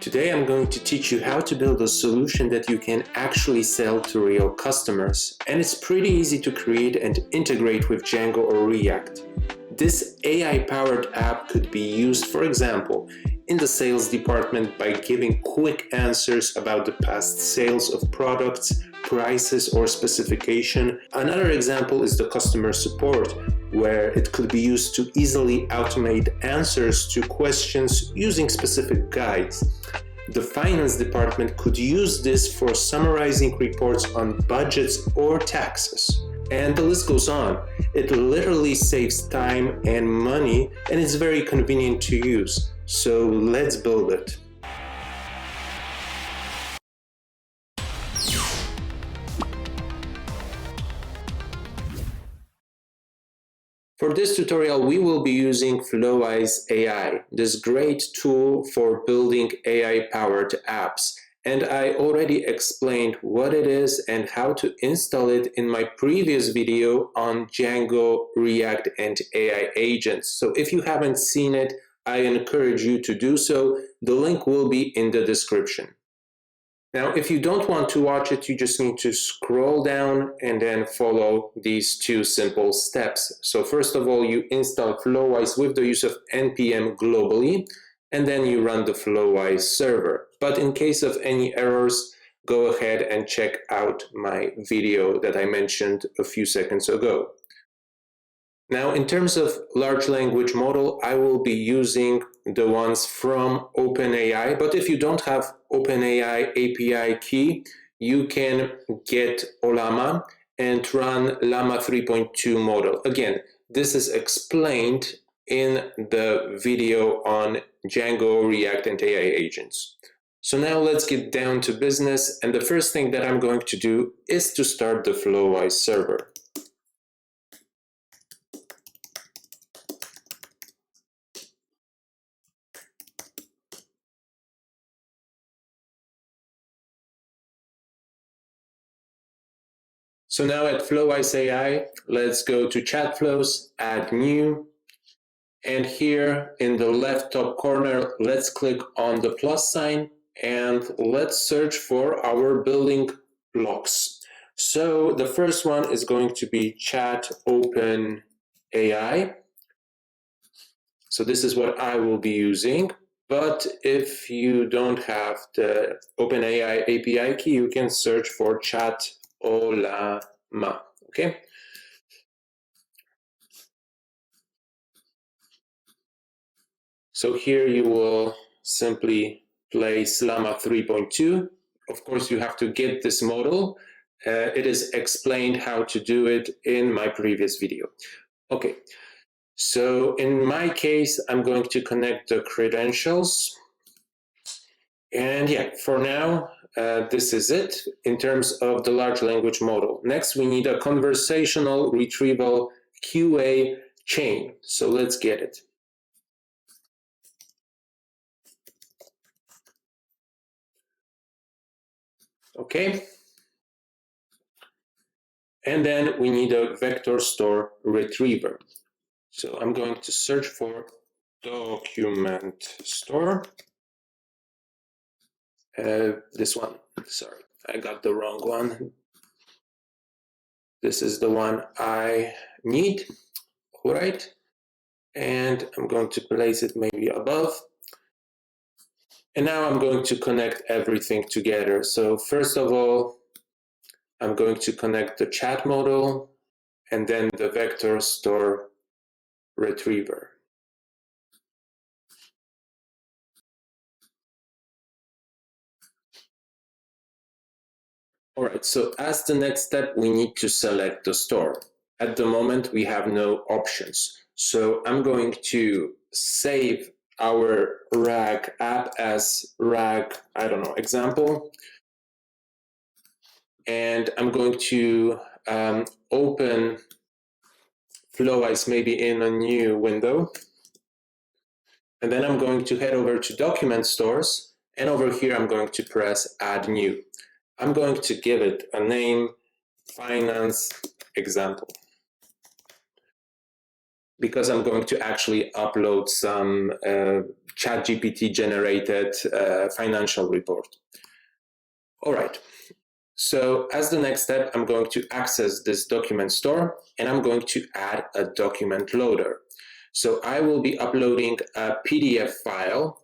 Today I'm going to teach you how to build a solution that you can actually sell to real customers. And it's pretty easy to create and integrate with Django or React. This AI-powered app could be used, for example, in the sales department by giving quick answers about the past sales of products, prices, or specification. Another example is the customer support, where it could be used to easily automate answers to questions using specific guides. The finance department could use this for summarizing reports on budgets or taxes. And the list goes on. It literally saves time and money, and it's very convenient to use. So let's build it. For this tutorial, we will be using Flowise AI, this great tool for building AI-powered apps. And I already explained what it is and how to install it in my previous video on Django, React, and AI agents. So if you haven't seen it, I encourage you to do so. The link will be in the description. Now, if you don't want to watch it, you just need to scroll down and then follow these two simple steps. So first of all, you install Flowise with the use of npm globally, and then you run the Flowise server. But in case of any errors, go ahead and check out my video that I mentioned a few seconds ago. Now, in terms of large language model, I will be using the ones from OpenAI, but if you don't have OpenAI API key, you can get Ollama and run Llama 3.2 model. Again, this is explained in the video on Django, React, and AI agents. So now let's get down to business, and the first thing that I'm going to do is to start the Flowise server. So now at Flowise AI, let's go to chat flows, add new, and here in the left top corner, let's click on the plus sign and let's search for our building blocks. So the first one is going to be chat open AI. So this is what I will be using. But if you don't have the OpenAI API key, you can search for chat Ollama, okay? So here you will simply place Llama 3.2. Of course, you have to get this model. It is explained how to do it in my previous video. Okay, so in my case, I'm going to connect the credentials. And yeah, for now, this is it in terms of the large language model. Next, we need a conversational retrieval QA chain. So let's get it. Okay. And then we need a vector store retriever. So I'm going to search for document store. This one, sorry, I got the wrong one. This is the one I need, all right? And I'm going to place it maybe above. And now I'm going to connect everything together. So first of all, I'm going to connect the chat model and then the vector store retriever. All right, so as the next step, we need to select the store. At the moment, we have no options. So I'm going to save our RAG app as RAG, I don't know, example. And I'm going to open Flowise maybe in a new window. And then I'm going to head over to document stores. And over here, I'm going to press add new. I'm going to give it a name, finance example, because I'm going to actually upload some ChatGPT generated financial report. All right. So as the next step, I'm going to access this document store and I'm going to add a document loader. So I will be uploading a PDF file,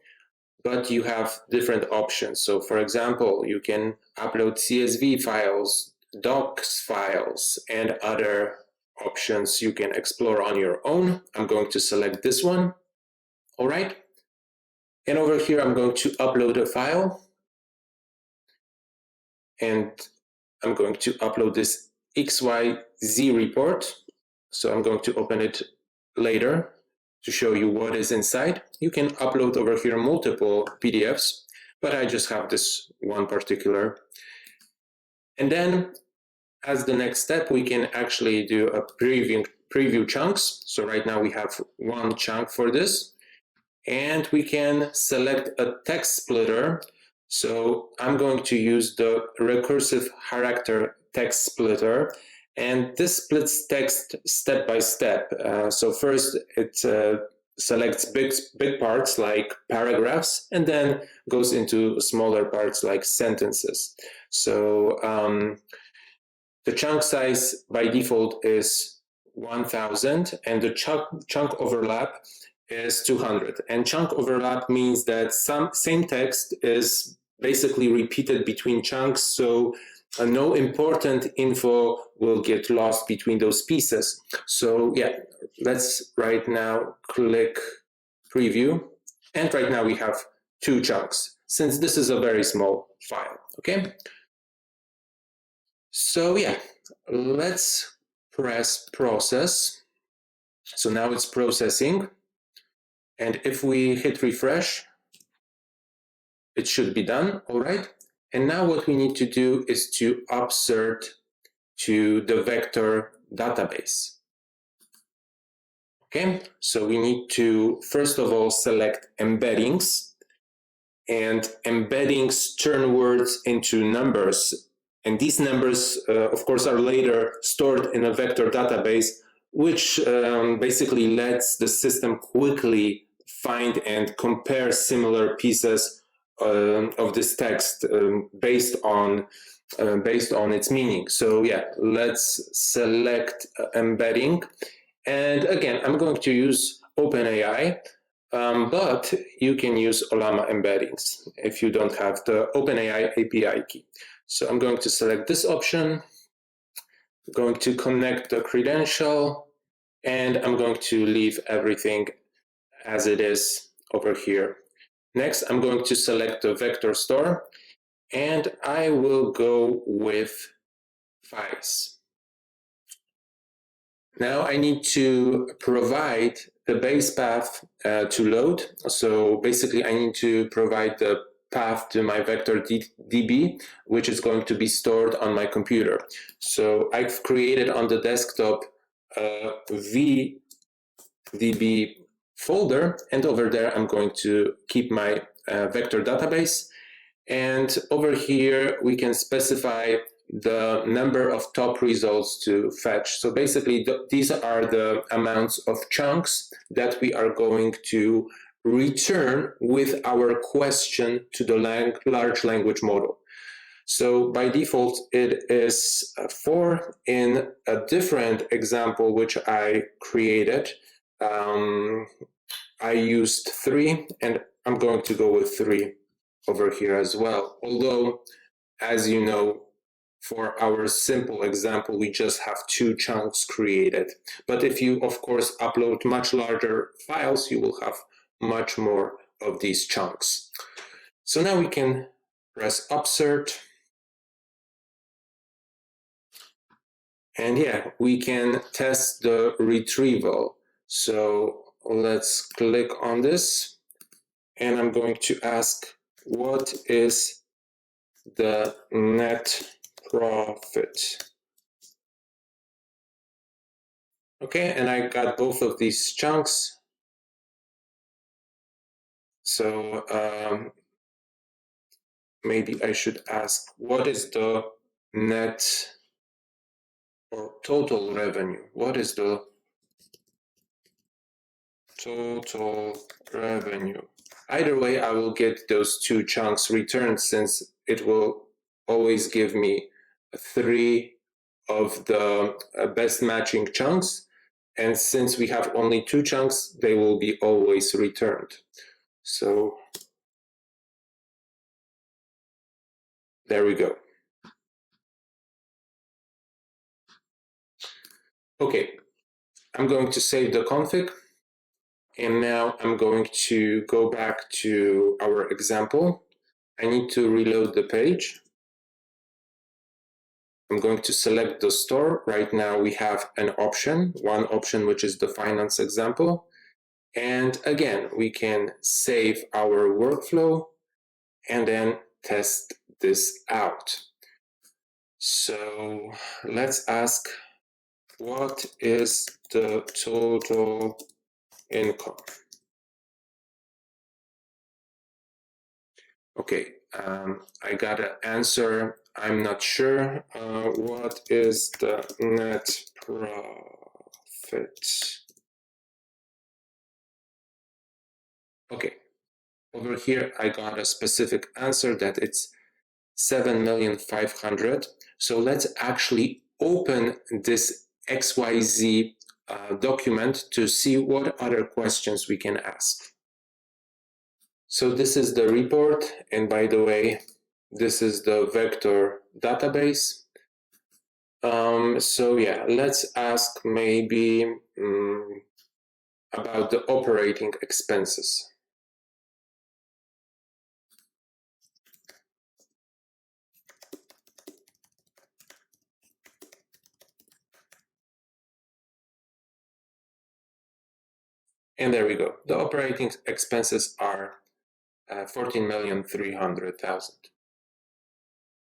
but you have different options. So for example, you can upload CSV files, docs files, and other options you can explore on your own. I'm going to select this one. All right. And over here, I'm going to upload a file. And I'm going to upload this XYZ report. So I'm going to open it later to show you what is inside. You can upload over here multiple PDFs, but I just have this one particular. And then as the next step, we can actually do a preview chunks. So right now we have one chunk for this. And we can select a text splitter. So I'm going to use the recursive character text splitter, and this splits text step by step. So first it selects big parts like paragraphs, and then goes into smaller parts like sentences. So the chunk size by default is 1000, and the chunk overlap is 200. And chunk overlap means that same text is basically repeated between chunks, so no important info will get lost between those pieces. So yeah, let's right now click preview. And right now we have two chunks, since this is a very small file, okay? So yeah, let's press process. So now it's processing. And if we hit refresh, it should be done, all right? And now what we need to do is to upsert to the vector database. Okay, so we need to, first of all, select embeddings. And embeddings turn words into numbers. And these numbers, of course, are later stored in a vector database, which basically lets the system quickly find and compare similar pieces of this text based on its meaning. So yeah, let's select embedding. And again, I'm going to use OpenAI, but you can use Ollama embeddings if you don't have the OpenAI API key. So I'm going to select this option, I'm going to connect the credential, and I'm going to leave everything as it is over here. Next, I'm going to select the vector store, and I will go with Flowise. Now I need to provide the base path to load. So basically I need to provide the path to my vector DB, which is going to be stored on my computer. So I've created on the desktop a VDB folder, and over there I'm going to keep my vector database. And over here we can specify the number of top results to fetch. So basically these are the amounts of chunks that we are going to return with our question to the large language model. So by default it is 4. In a different example which I created, I used 3, and I'm going to go with 3 over here as well. Although, as you know, for our simple example, we just have 2 chunks created. But if you, of course, upload much larger files, you will have much more of these chunks. So now we can press upsert. And yeah, we can test the retrieval. So let's click on this. And I'm going to ask, what is the net profit? Okay, and I got both of these chunks. So maybe I should ask, what is the net or total revenue? What is the total revenue? Either way, I will get those two chunks returned since it will always give me three of the best matching chunks. And since we have only two chunks, they will be always returned. So there we go. Okay, I'm going to save the config. And now I'm going to go back to our example. I need to reload the page. I'm going to select the store. Right now we have one option, which is the finance example. And again, we can save our workflow and then test this out. So let's ask, what is the total income? Okay, I got an answer. I'm not sure. What is the net profit? Okay, over here I got a specific answer that it's 7,500,000. So let's actually open this XYZ document to see what other questions we can ask. So this is the report, and by the way, this is the vector database. So yeah, let's ask maybe about the operating expenses. And there we go. The operating expenses are 14,300,000.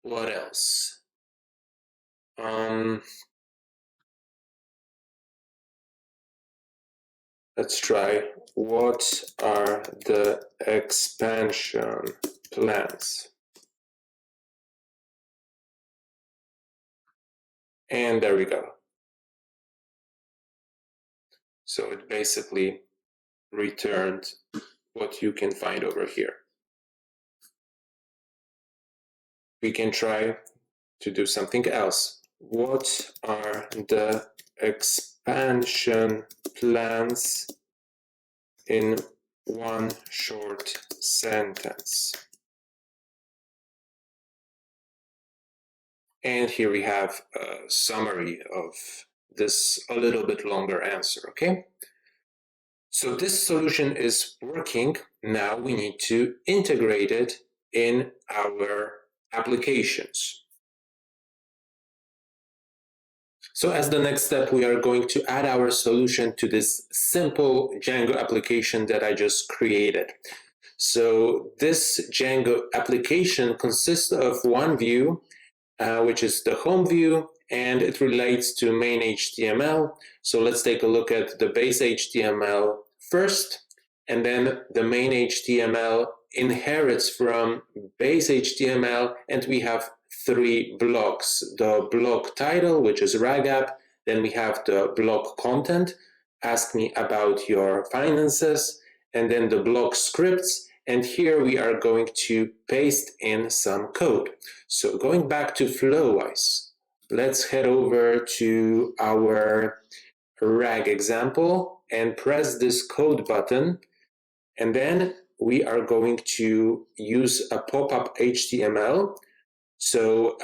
What else? Let's try. What are the expansion plans? And there we go. So it basically returned what you can find over here. We can try to do something else. What are the expansion plans in one short sentence? And here we have a summary of this a little bit longer answer, okay? So this solution is working. Now we need to integrate it in our applications. So as the next step, we are going to add our solution to this simple Django application that I just created. So this Django application consists of one view, which is the home view, and it relates to main HTML. So let's take a look at the base HTML first, and then the main HTML inherits from base HTML, and we have three blocks. The block title, which is RAGApp, then we have the block content, ask me about your finances, and then the block scripts, and here we are going to paste in some code. So going back to Flowise, let's head over to our RAG example and press this code button, and then we are going to use a pop-up HTML. So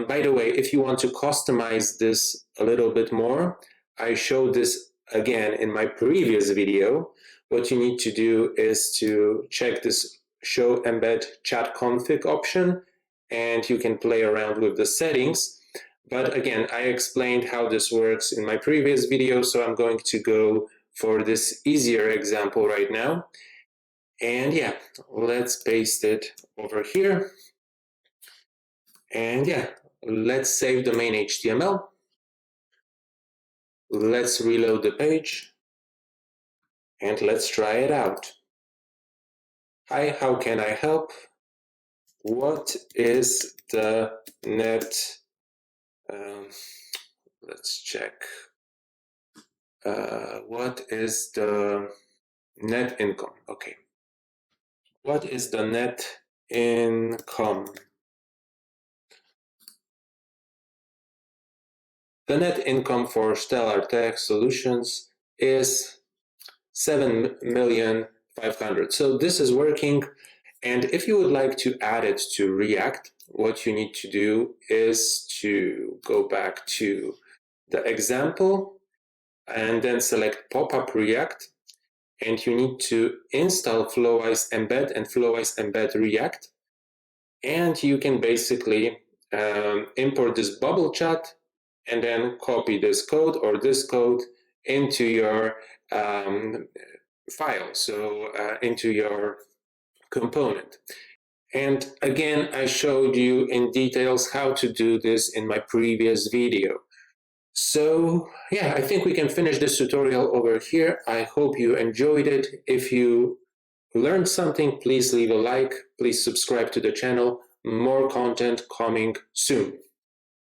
by the way, if you want to customize this a little bit more, I showed this again in my previous video. What you need to do is to check this show embed chat config option, and you can play around with the settings. But again, I explained how this works in my previous video, so I'm going to go for this easier example right now. And yeah, let's paste it over here. And yeah, let's save the main HTML. Let's reload the page. And let's try it out. Hi, how can I help? What is the net? Let's check. What is the net income? Okay. What is the net income? The net income for Stellar Tech Solutions is 7,500,000. So this is working. And if you would like to add it to React, what you need to do is to go back to the example and then select pop-up React. And you need to install Flowise Embed and Flowise Embed React. And you can basically import this bubble chat and then copy this code or this code into your file, so into your component. And again, I showed you in details how to do this in my previous video. So yeah, I think we can finish this tutorial over here. I hope you enjoyed it. If you learned something, please leave a like, please subscribe to the channel. More content coming soon.